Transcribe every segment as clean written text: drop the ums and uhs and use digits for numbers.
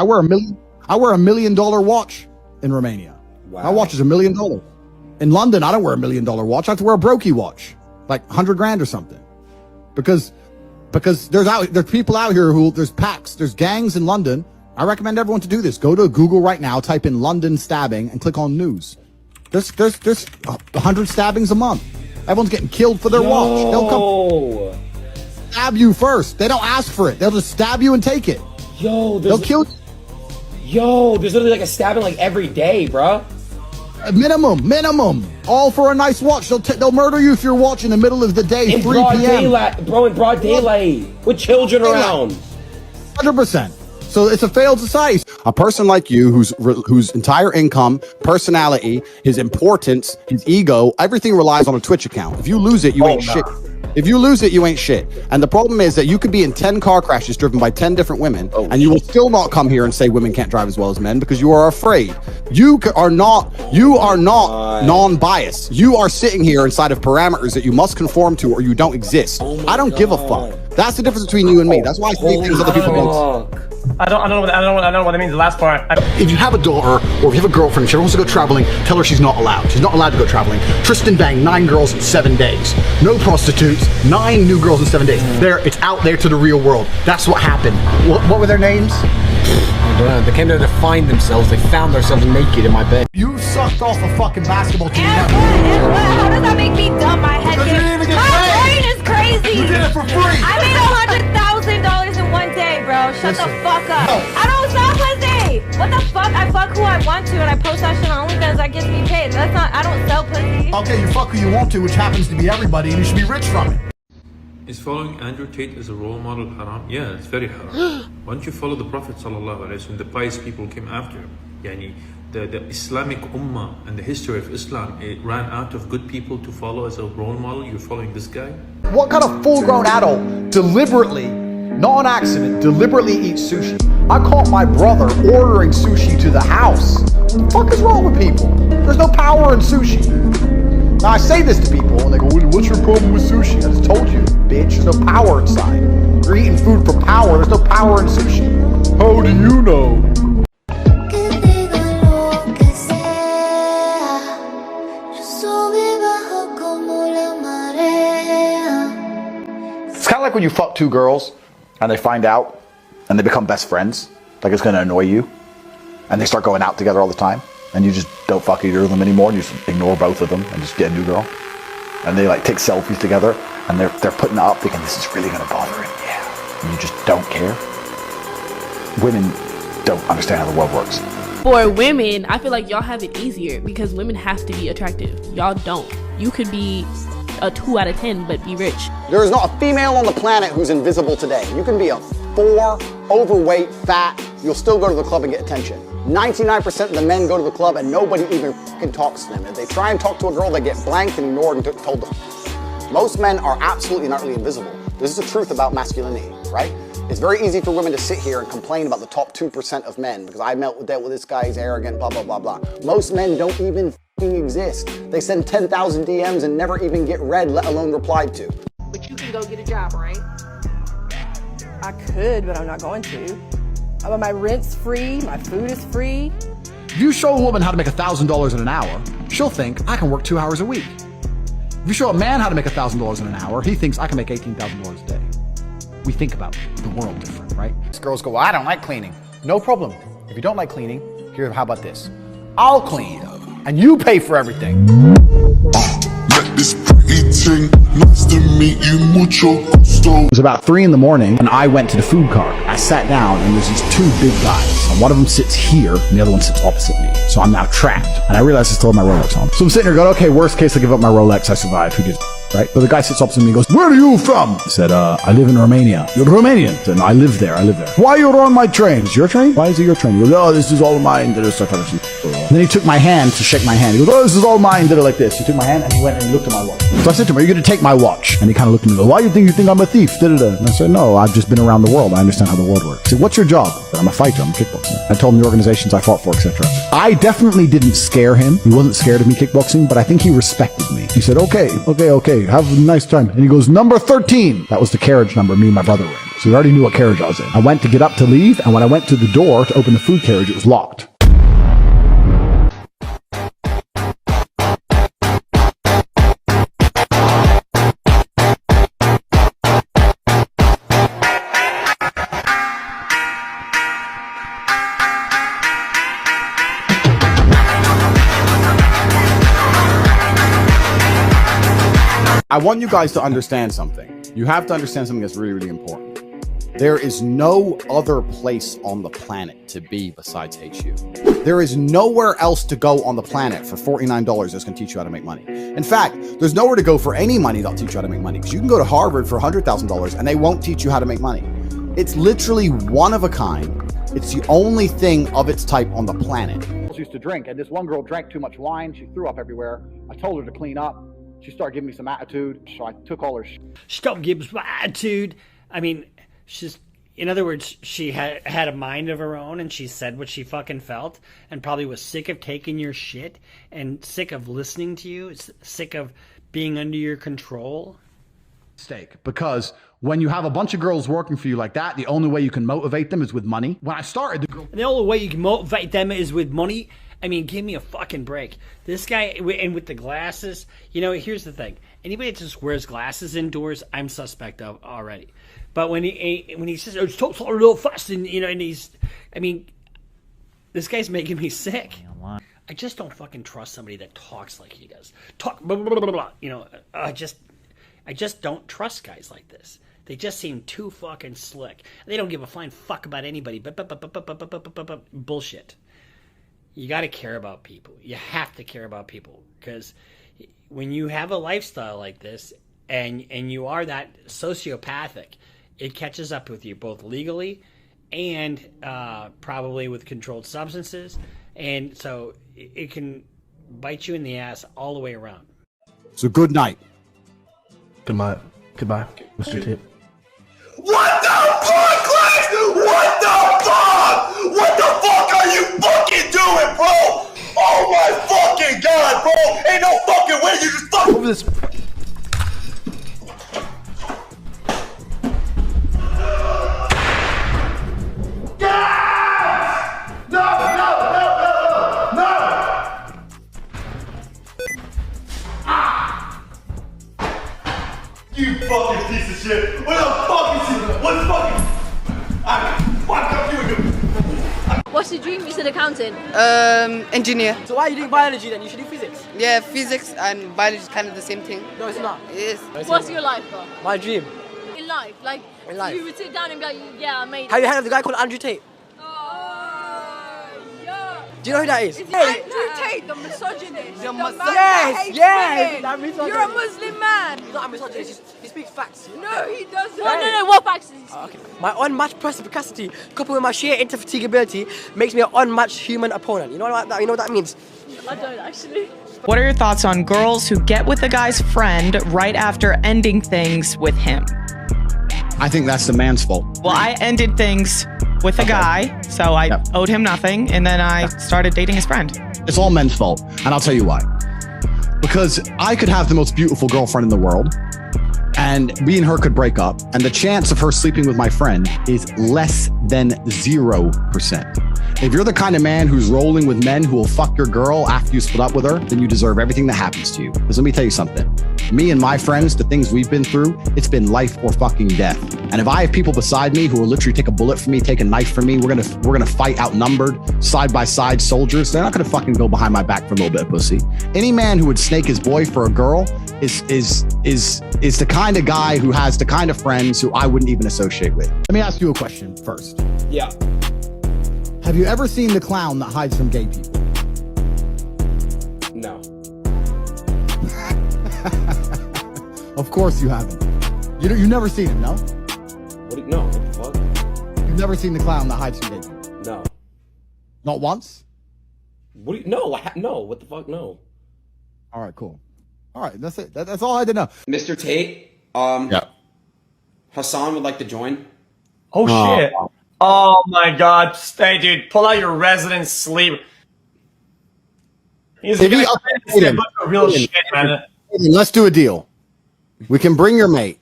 I wear a $1 million watch in Romania. Wow. My watch is $1 million. In London, I don't wear a $1 million watch. I have to wear a brokey watch, like 100 grand or something, because there's people out here there's packs, there's gangs in London. I recommend everyone to do this. Go to Google right now, type in London stabbing, and click on news. There's 100 stabbings a month. Everyone's getting killed for their watch. They'll come stab you first. They don't ask for it. They'll just stab you and take it. They'll kill you. Yo, there's literally like a stabbing like every day, bro. Minimum. All for a nice watch. They'll murder you if you're watching in the middle of the day, in 3 broad p.m. Daylight, bro, in broad daylight, with children around. 100%. So it's a failed society. A person like you, whose entire income, personality, his importance, his ego, everything relies on a Twitch account. If you lose it, you ain't shit. If you lose it, you ain't shit. And the problem is that you could be in 10 car crashes driven by 10 different women, and you will still not come here and say women can't drive as well as men because you are afraid. You are not non-biased. You are sitting here inside of parameters that you must conform to or you don't exist. I don't give a fuck. That's the difference between you and me. That's why I say things other people don't. I don't know what it means, the last part. If you have a daughter or if you have a girlfriend and she wants to go traveling, tell her she's not allowed. She's not allowed to go traveling. Tristan banged 9 girls in 7 days. No prostitutes, 9 new girls in 7 days. It's out there to the real world. That's what happened. What were their names? I don't know. They came there to find themselves. They found themselves naked in my bed. You sucked off a fucking basketball team. And what? How does that make me dumb? My head my brain is crazy. You did it for free. I made $100,000 in 1 day, bro. Shut the fuck up. No. I don't sell pussy. What the fuck? I fuck who I want to, and I post that shit on OnlyFans. That gets me paid. That's not. I don't sell pussy. Okay, you fuck who you want to, which happens to be everybody, and you should be rich from it. Is following Andrew Tate as a role model haram? Yeah, it's very haram. Why don't you follow the Prophet sallallahu alaihi wasallam? The pious people came after him. Yani, the Islamic Ummah and the history of Islam, it ran out of good people to follow as a role model. You're following this guy? What kind of full-grown adult deliberately, not on accident, deliberately eats sushi? I caught my brother ordering sushi to the house. What the fuck is wrong with people? There's no power in sushi. Now I say this to people and they go, what's your problem with sushi? I just told you, bitch, there's no power inside. You're eating food for power, there's no power in sushi. How do you know? It's kind of like when you fuck 2 girls and they find out and they become best friends. Like it's gonna annoy you. And they start going out together all the time. And you just don't fuck either of them anymore, and you just ignore both of them and just get a new girl. And they like take selfies together, and they're putting it up thinking this is really gonna bother him. Yeah. And you just don't care. Women don't understand how the world works. For women, I feel like y'all have it easier because women have to be attractive. Y'all don't. You could be a 2 out of 10 but be rich. There is not a female on the planet who's invisible today. You can be a 4, overweight, fat, you'll still go to the club and get attention. 99% of the men go to the club and nobody even fucking talks to them. If they try and talk to a girl, they get blanked and ignored and told to. Most men are absolutely and utterly invisible. This is the truth about masculinity, right? It's very easy for women to sit here and complain about the top 2% of men because I dealt with this guy, he's arrogant, blah, blah, blah, blah. Most men don't even fucking exist. They send 10,000 DMs and never even get read, let alone replied to. But you can go get a job, right? I could, but I'm not going to. My rent's free, my food is free. If you show a woman how to make $1,000 in an hour, she'll think, I can work 2 hours a week. If you show a man how to make $1,000 in an hour, he thinks I can make $18,000 a day. We think about the world different, right? Girls go, well, I don't like cleaning. No problem. If you don't like cleaning, how about this? I'll clean, and you pay for everything. Nice to meet you, mucho gusto. It was about 3 in the morning, and I went to the food cart. I sat down, and there's these 2 big guys. And one of them sits here, and the other one sits opposite me. So I'm now trapped, and I realize I still have my Rolex on. So I'm sitting here going, okay, worst case, I give up my Rolex, I survive. Who gives right? But the guy sits opposite me and goes, where are you from? I said, I live in Romania. You're Romanian? I said, no, I live there. Why you're on my train? It's your train? Why is it your train? He goes, oh, this is all mine. And then he took my hand to shake my hand. He goes, oh, this is all mine. Did it like this. He took my hand and he went and he looked at my watch. So I said to him, are you going to take my watch? And he kind of looked at me and goes, why do you think I'm a thief? And I said, no, I've just been around the world. I understand how the world works. He said, what's your job? I said, I'm a fighter. I'm a kickboxer. I told him the organizations I fought for, etc. I definitely didn't scare him. He wasn't scared of me kickboxing, but I think he respected me. He said, okay. Have a nice time. And he goes, number 13. That was the carriage number me and my brother were in. So we already knew what carriage I was in. I went to get up to leave, and when I went to the door to open the food carriage, it was locked. I want you guys to understand something. You have to understand something that's really, really important. There is no other place on the planet to be besides HU. There is nowhere else to go on the planet for $49 that's going to teach you how to make money. In fact, there's nowhere to go for any money that'll teach you how to make money, because you can go to Harvard for $100,000 and they won't teach you how to make money. It's literally one of a kind. It's the only thing of its type on the planet. She used to drink, and this one girl drank too much wine. She threw up everywhere. I told her to clean up. She started giving me some attitude, so I took all her Stop giving me attitude. I mean, in other words, she had a mind of her own, and she said what she fucking felt, and probably was sick of taking your shit, and sick of listening to you, sick of being under your control. Because when you have a bunch of girls working for you like that, the only way you can motivate them is with money. When I started, the only way you can motivate them is with money. I mean, give me a fucking break. This guy, and with the glasses, you know, here's the thing. Anybody that just wears glasses indoors, I'm suspect of already. But when he says, oh, talks a little fast, and, you know, and this guy's making me sick. I just don't fucking trust somebody that talks like he does. Talk, blah, blah, blah, blah. You know, I just don't trust guys like this. They just seem too fucking slick. They don't give a flying fuck about anybody, but bullshit. You got to care about people. You have to care about people, because when you have a lifestyle like this and you are that sociopathic, it catches up with you both legally and probably with controlled substances, and so it can bite you in the ass all the way around. So good night. Goodbye, Mr. Tate. What the fuck, Lex? What the fuck? What the fuck are you fucking doing, bro? Oh my fucking god, bro! Ain't no fucking way you just fucking over this. You fucking piece of shit! What the fuck is he? What the fuck? Fuck up you again. What's your dream? You said accountant. Engineer. So why are you doing biology then? You should do physics. Yeah, physics and biology is kind of the same thing. No, it's not. It is. What's your life, bro? My dream. In life, like In life. you would sit down and be like, yeah, I made it. Have you heard of the guy called Andrew Tate? Yeah. Do you know who that is? Andrew Tate, the misogynist. The man yes, that hates yes. women. That misogynist. You're a Muslim man. He's not a misogynist. He speaks facts. No, he doesn't. No. What facts is he? Okay. My unmatched perspicacity, coupled with my sheer indefatigability, makes me an unmatched human opponent. You know what that means? I don't actually. What are your thoughts on girls who get with a guy's friend right after ending things with him? I think that's the man's fault. Well, I ended things with a guy, so I owed him nothing, and then I started dating his friend. It's all men's fault, and I'll tell you why. Because I could have the most beautiful girlfriend in the world, and me and her could break up, and the chance of her sleeping with my friend is less than 0%. If you're the kind of man who's rolling with men who will fuck your girl after you split up with her, then you deserve everything that happens to you. Because let me tell you something. Me and my friends, the things we've been through, it's been life or fucking death. And if I have people beside me who will literally take a bullet for me, take a knife for me, we're gonna fight outnumbered, side by side soldiers. They're not gonna fucking go behind my back for a little bit of pussy. Any man who would snake his boy for a girl is the kind of guy who has the kind of friends who I wouldn't even associate with. Let me ask you a question first. Yeah. Have you ever seen the clown that hides from gay people? No. Of course you haven't. You've never seen him, no? No, what the fuck? You've never seen the clown that hides from gay people? No. Not once? No, what the fuck, no. All right, cool. All right, that's it. That's all I had to know. Mr. Tate, Hassan would like to join. Oh shit. Oh my god. Stay, dude. Pull out your resident sleep. He's a real shit, man. Let's do a deal. We can bring your mate.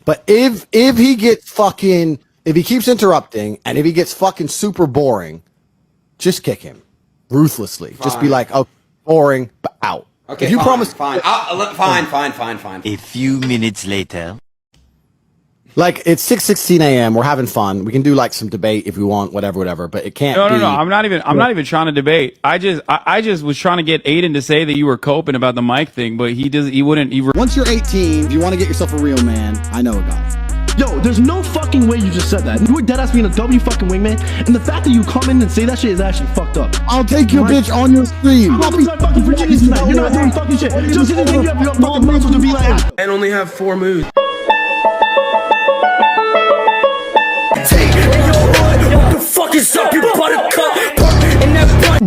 But if he gets fucking, if he keeps interrupting and if he gets fucking super boring, just kick him ruthlessly. Fine. Just be like, oh, boring, but out. Okay, if you fine, promise, fine. Fine. A few minutes later. like it's 6:16 a.m. We're having fun. We can do like some debate if we want, whatever. But it can't. No. be... I'm not even trying to debate. I just was trying to get Aiden to say that you were coping about the mic thing, but he wouldn't. Once you're 18, if you want to get yourself a real man, I know a guy. Yo, there's no fucking way you just said that. You were deadass being a W fucking wingman, and the fact that you come in and say that shit is actually fucked up. I'll take your bitch on your stream. I'm not being fucking Virginia tonight. You're not doing fucking shit. Just because you think you have your fucking muscles to be like that. And only have 4 moods. What the fuck is up, you buttercup? In that butt.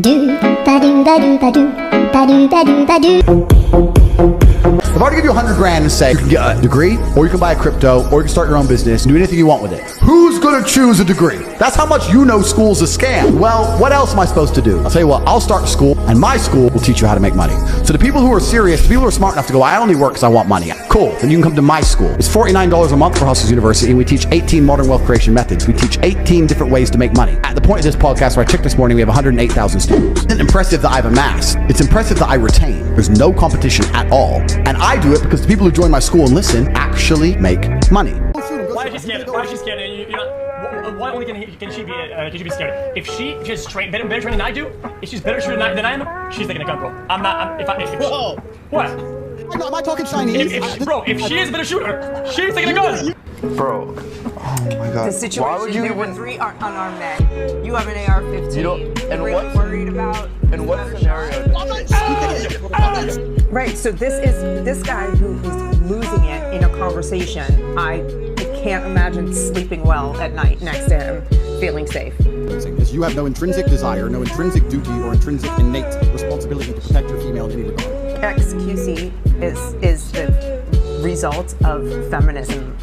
If I were to give you 100 grand and say you can get a degree, or you can buy a crypto, or you can start your own business and do anything you want with it, who's gonna choose a degree? That's how much you know school's a scam. Well, what else am I supposed to do? I'll tell you what, I'll start a school, and my school will teach you how to make money. So the people who are serious, the people who are smart enough to go, I only work because I want money. Cool, then you can come to my school. It's $49 a month for Hustlers University, and we teach 18 modern wealth creation methods. We teach 18 different ways to make money. At the point of this podcast where I checked this morning, we have 108,000 students. It's impressive that I've amassed. It's impressive that I retain. There's no competition at all. And I do it because the people who join my school and listen actually make money. Why is she scared? Why is she scared? Why only can she be scared? If she's better training than I do, if she's better shooter than I am, she's taking a gun, bro. Whoa. What? Am I talking Chinese? If she is a better shooter, she's taking a gun. Bro. Oh my god. The situation, Why would you there were 3 unarmed men. You have an AR-15. You don't, and You're really worried about. In what scenario? Right, so this guy who is losing it in a conversation, I can't imagine sleeping well at night next to him, feeling safe. You have no intrinsic desire, no intrinsic duty, or intrinsic innate responsibility to protect your female in any regard. XQC is the result of feminism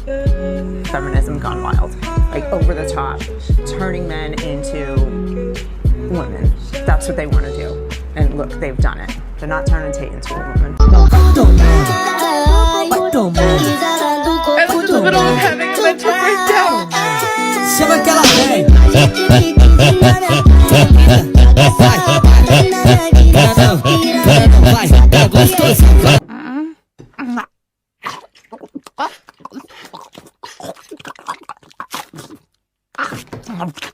gone wild, like over the top, turning men into women. That's what they want to do, and look, they've done it. They're not turning Tate into a woman. I'm in the middle of having a mental breakdown. Vai.